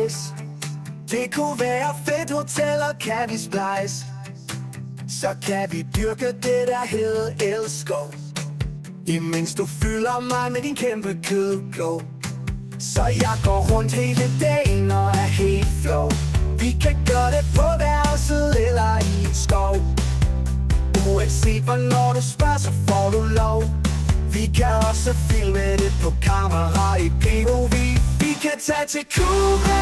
rejse. Det kunne være fedt hotel, og kan vi splice, så kan vi dyrke det der hedder elskov. Imens du fylder mig med din kæmpe kødklog, så jeg går rundt hele dagen og er helt flov. Vi kan gøre det på værelset eller i en skov. Uanset hvornår du spørger, så får du lov. Vi kan også filme det på kamera i POV. Vi kan tage til Cuba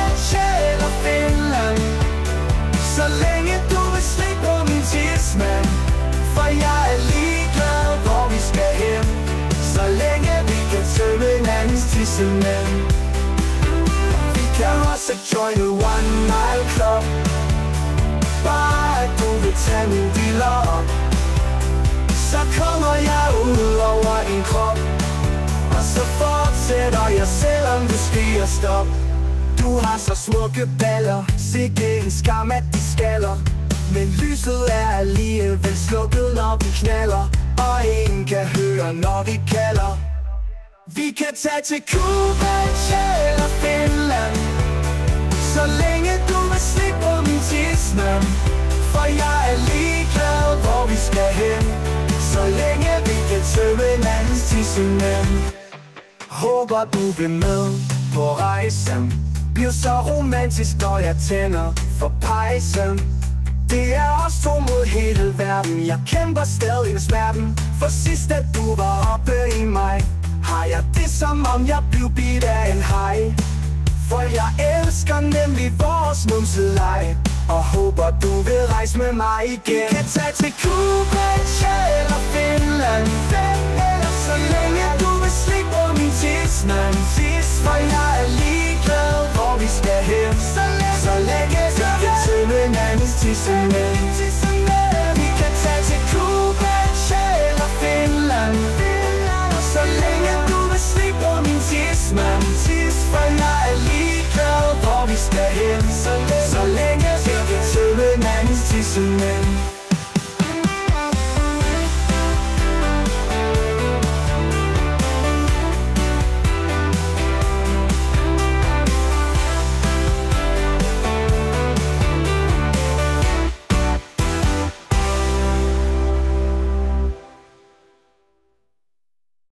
eller Finland, så længe du vil slikke på min tidsmand. For jeg er ligeglad, hvor vi skal hen, så længe vi kan tømme hinandens tissemænd. Vi kan også joine One Mile Club, bare at du vil tage min dealer op. Så kommer jeg ud over en krop, og så fortsætter jeg, selvom du skriger stop. Du har så smukke baller, sikke en skam at de skaller, men lyset er alligevel slukket, når vi knaller, og ingen kan høre, når vi kalder. Vi kan tage til Cuba eller Finland, så længe du vil slippe på min tidsmand. For jeg er ligeglad, hvor vi skal hen, så længe vi kan tømme hinandens tissemænd. Håber du vil med på rejsen, bliver så romantisk, når jeg tænder for pejsen. Det er os to mod hele verden, jeg kæmper stadig med smerten. For sidst at du var oppe i mig, har jeg det som om jeg blev bidt af en haj. For jeg elsker nemlig vores numseleg, og håber du vil rejse med mig igen. Vi kan tage til Cuba eller Finland, eller så længe du vil slikke på min tidsmand. For jeg er ligeglad, hvor vi skal hen, så længe vi kan tømme hinandens tissemænd.